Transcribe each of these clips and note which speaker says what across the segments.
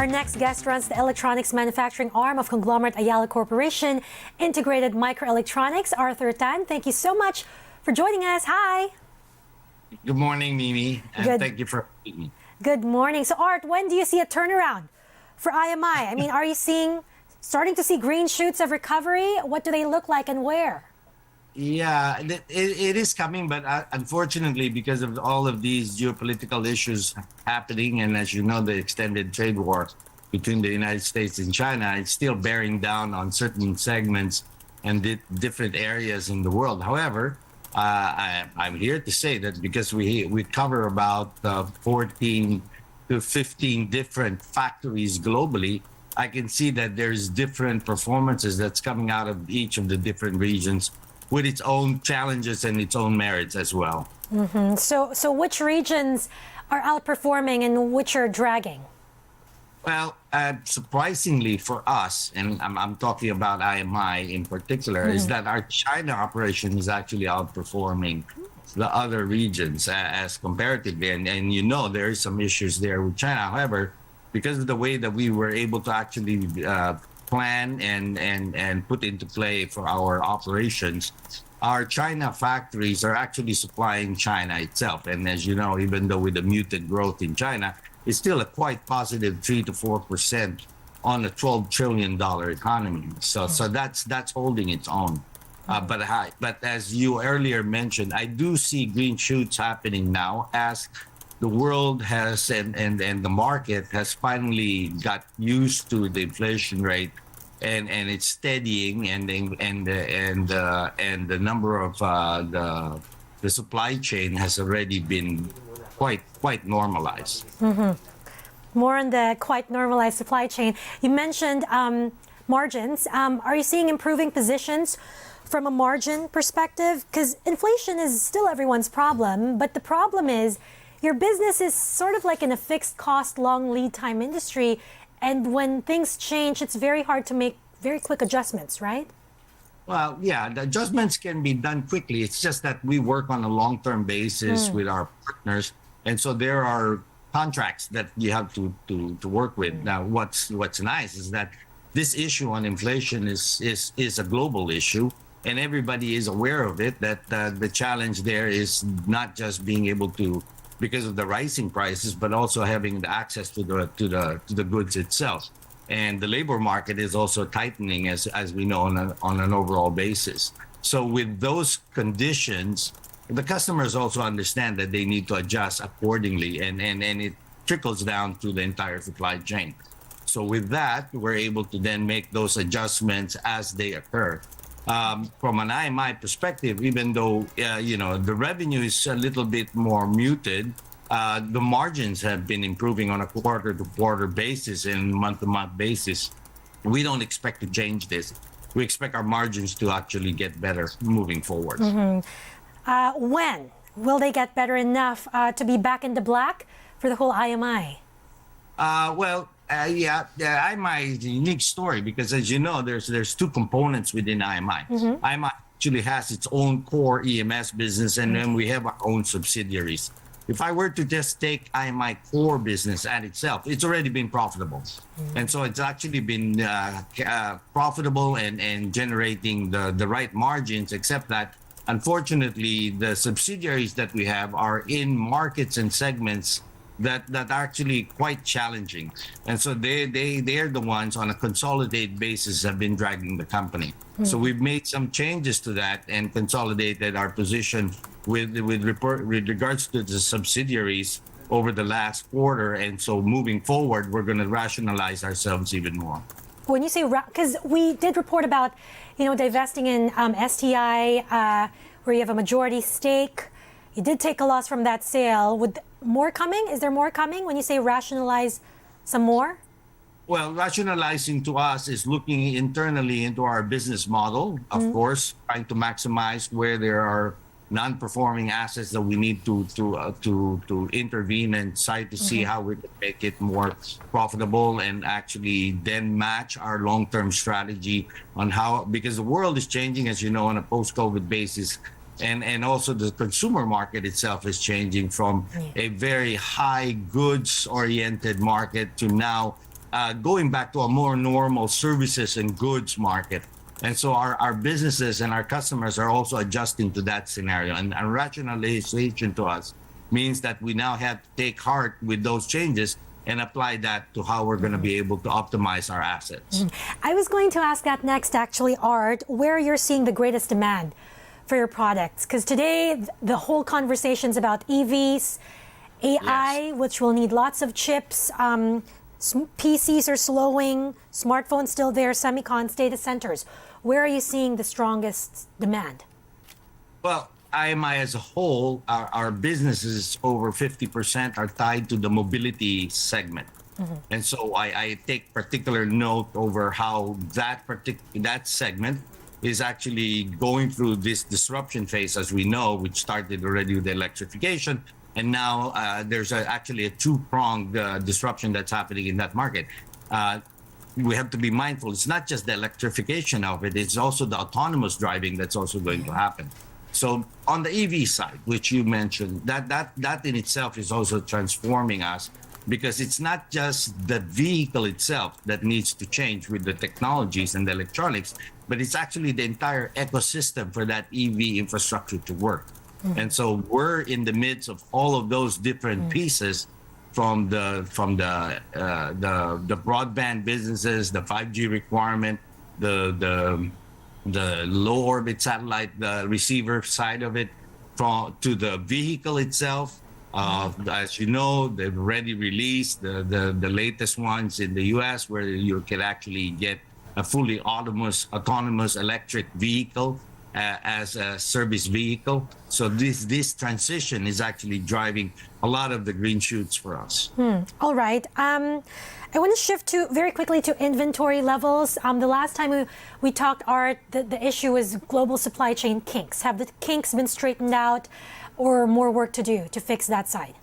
Speaker 1: Our next guest runs the electronics manufacturing arm of conglomerate Ayala Corporation, Integrated Microelectronics. Arthur Tan, thank you so much for joining us. Hi.
Speaker 2: Good morning, Mimi, and thank you for having me.
Speaker 1: Good morning. So, Art, when do you see a turnaround for IMI? I mean, are you starting to see green shoots of recovery? What do they look like and where?
Speaker 2: Yeah, it is coming, but unfortunately, because of all of these geopolitical issues happening, and as you know, the extended trade war between the United States and China, it's still bearing down on certain segments and different areas in the world. However, I'm here to say that because we cover about 14 to 15 different factories globally, I can see that there's different performances that's coming out of each of the different regions, with its own challenges and its own merits as well.
Speaker 1: Mm-hmm. So which regions are outperforming and which are dragging?
Speaker 2: Well, surprisingly for us, and I'm talking about IMI in particular, is that our China operation is actually outperforming the other regions as comparatively. And you know, there is some issues there with China. However, because of the way that we were able to actually plan and put into play for our operations, our China factories are actually supplying China itself. And as you know, even though with the muted growth in China, it's still a quite positive 3 to 4% on a $12 trillion economy. So that's holding its own. But as you earlier mentioned, I do see green shoots happening now as the world has and the market has finally got used to the inflation rate, and it's steadying, and the number of the supply chain has already been quite normalized.
Speaker 1: More on the quite normalized supply chain. You mentioned margins. Are you seeing improving positions from a margin perspective? Because inflation is still everyone's problem, but the problem is your business is sort of like in a fixed cost, long lead time industry. And when things change, it's very hard to make very quick adjustments, right?
Speaker 2: Well, yeah, the adjustments can be done quickly. It's just that we work on a long-term basis with our partners. And so there are contracts that you have to work with. Now, what's nice is that this issue on inflation is a global issue, and everybody is aware of it, that the challenge there is not just being able to, because of the rising prices, but also having the access to the goods itself. And the labor market is also tightening, as we know, on an overall basis. So with those conditions, the customers also understand that they need to adjust accordingly, and it trickles down to the entire supply chain. So with that, we're able to then make those adjustments as they occur. From an IMI perspective, even though the revenue is a little bit more muted, the margins have been improving on a quarter-to-quarter basis and month-to-month basis. We don't expect to change this. We expect our margins to actually get better moving forward.
Speaker 1: When will they get better enough to be back in the black for the whole IMI?
Speaker 2: IMI is a unique story because, as you know, there's two components within IMI. IMI actually has its own core EMS business, and then we have our own subsidiaries. If I were to just take IMI core business at itself, it's already been profitable. And so it's actually been profitable and generating the right margins, except that unfortunately the subsidiaries that we have are in markets and segments that are actually quite challenging. And so they're the ones on a consolidated basis have been dragging the company. So we've made some changes to that and consolidated our position with regards to the subsidiaries over the last quarter. And so moving forward, we're going to rationalize ourselves even more.
Speaker 1: When you say, because we did report about, divesting in STI, where you have a majority stake. You did take a loss from that sale. With more coming? Is there more coming when you say rationalize some more?
Speaker 2: Well, rationalizing to us is looking internally into our business model, of course, trying to maximize where there are non-performing assets that we need to intervene and try to see how we can make it more profitable, and actually then match our long-term strategy on how, because the world is changing, as you know, on a post-COVID basis. And also the consumer market itself is changing from a very high goods oriented market to now going back to a more normal services and goods market. And so our businesses and our customers are also adjusting to that scenario. And rationalization to us means that we now have to take heart with those changes and apply that to how we're going to be able to optimize our assets.
Speaker 1: I was going to ask that next, actually, Art, where you're seeing the greatest demand for your products. Because today, the whole conversation's about EVs, AI,
Speaker 2: Yes.
Speaker 1: which will need lots of chips. PCs are slowing, smartphones still there, semicons, data centers. Where are you seeing the strongest demand?
Speaker 2: Well, IMI as a whole, our businesses over 50% are tied to the mobility segment. And so I take particular note over how that segment is actually going through this disruption phase, as we know, which started already with the electrification. And now there's actually a two-pronged disruption that's happening in that market. We have to be mindful. It's not just the electrification of it, it's also the autonomous driving that's also going to happen. So on the EV side, which you mentioned, that in itself is also transforming us, because it's not just the vehicle itself that needs to change with the technologies and the electronics, but it's actually the entire ecosystem for that EV infrastructure to work. And so we're in the midst of all of those different pieces, from the broadband businesses, the 5G requirement, the low orbit satellite, the receiver side of it, to the vehicle itself. As you know, they've already released the latest ones in the US, where you can actually get a fully autonomous electric vehicle as a service vehicle. So this transition is actually driving a lot of the green shoots for us.
Speaker 1: All right. I want to shift very quickly to inventory levels. The last time we talked, Art, the issue is global supply chain kinks. Have the kinks been straightened out, or more work to do to fix that side?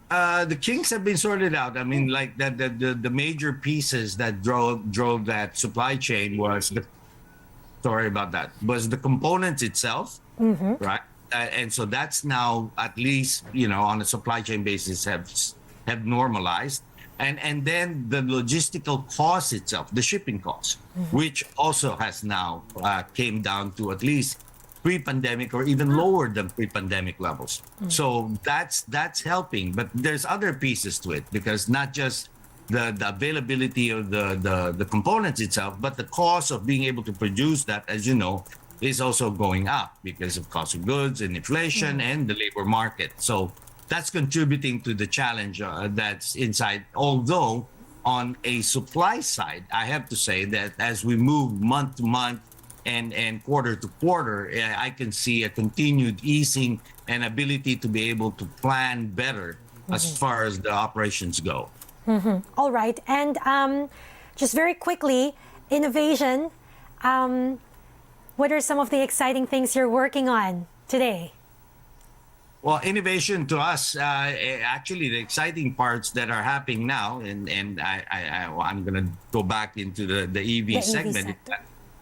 Speaker 2: The kinks have been sorted out. I mean, like the major pieces that drove that supply chain was was the components itself, right? And so that's now, at least, on a supply chain basis, have normalized. And then the logistical cost itself, the shipping cost, which also has now came down to at least pre-pandemic or even lower than pre-pandemic levels. So that's helping. But there's other pieces to it, because not just the availability of the components itself, but the cost of being able to produce that, as you know, is also going up because of cost of goods and inflation and the labor market. So that's contributing to the challenge that's inside. Although on a supply side, I have to say that as we move month to month and quarter to quarter, I can see a continued easing and ability to be able to plan better as far as the operations go.
Speaker 1: All right. And just very quickly, innovation. What are some of the exciting things you're working on today?
Speaker 2: Well, innovation to us, actually, the exciting parts that are happening now, and I'm going to go back into the EV segment.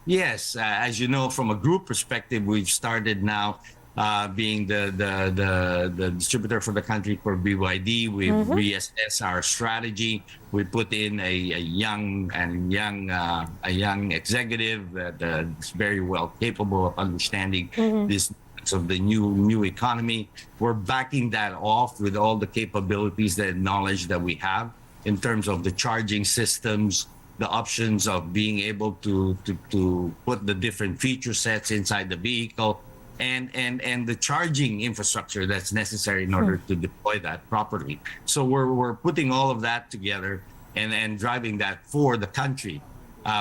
Speaker 2: Yes, as you know, from a group perspective, we've started now being the distributor for the country for BYD. We've reassessed our strategy. We put in a young executive that is very well capable of understanding this of the new economy. We're backing that off with all the capabilities, the knowledge that we have in terms of the charging systems, the options of being able to put the different feature sets inside the vehicle, and the charging infrastructure that's necessary in order to deploy that properly. So we're putting all of that together and driving that for the country.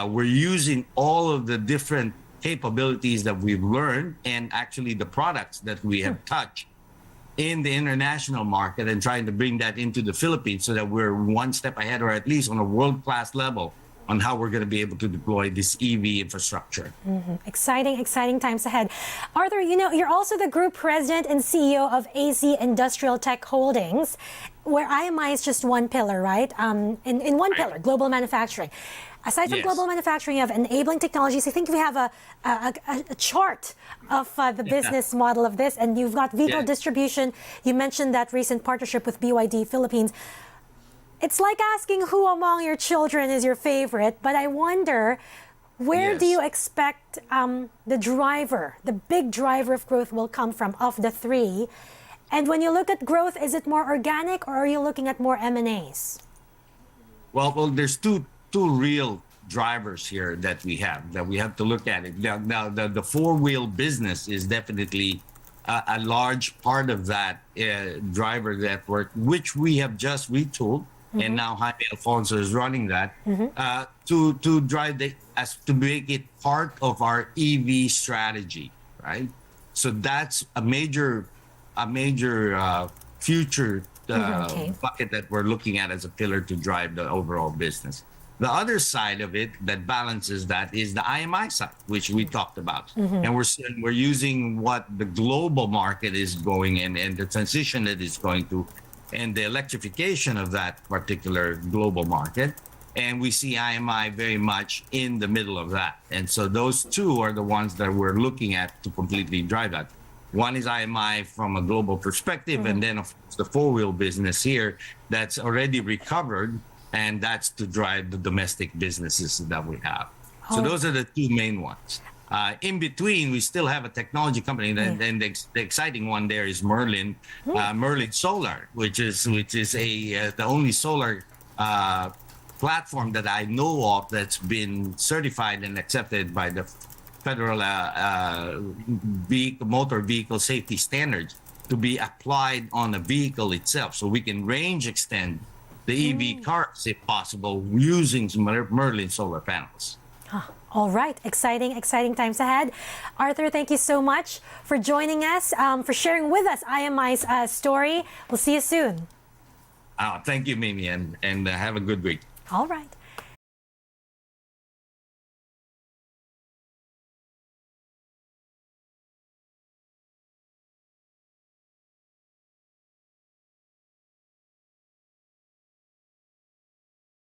Speaker 2: We're using all of the different capabilities that we've learned, and actually the products that we have touched in the international market, and trying to bring that into the Philippines so that we're one step ahead, or at least on a world-class level, on how we're going to be able to deploy this EV infrastructure.
Speaker 1: Exciting times ahead. Arthur, you're also the group president and CEO of AC Industrial Tech Holdings, where IMI is just one pillar, right? In one pillar, global manufacturing. Aside from global manufacturing, you have enabling technologies. I think we have a chart of the business model of this, and you've got vehicle distribution. You mentioned that recent partnership with BYD Philippines. It's like asking who among your children is your favorite, but I wonder, where do
Speaker 2: Yes.
Speaker 1: you expect the big driver of growth will come from of the three? And when you look at growth, is it more organic or are you looking at more M&As?
Speaker 2: Well, there's two real drivers here that we have to look at it. Now the four-wheel business is definitely a large part of that driver network, which we have just retooled, and now Jaime Alfonso is running that to drive to make it part of our EV strategy, right? So that's a major future
Speaker 1: Okay.
Speaker 2: bucket that we're looking at as a pillar to drive the overall business. The other side of it that balances that is the IMI side, which we talked about, and we're using what the global market is going in and the transition that is going to, and the electrification of that particular global market. And we see IMI very much in the middle of that. And so those two are the ones that we're looking at to completely drive that. One is IMI from a global perspective, and then of course the four-wheel business here that's already recovered, and that's to drive the domestic businesses that we have. So those are the two main ones. In between, we still have a technology company, and the exciting one there is Merlin Solar, which is the only solar platform that I know of that's been certified and accepted by the federal motor vehicle safety standards to be applied on a vehicle itself, so we can range extend the EV cars if possible using Merlin solar panels.
Speaker 1: All right, exciting times ahead. Arthur, thank you so much for joining us, for sharing with us IMI's story. We'll see you soon.
Speaker 2: Thank you, Mimi, and have a good week.
Speaker 1: All right.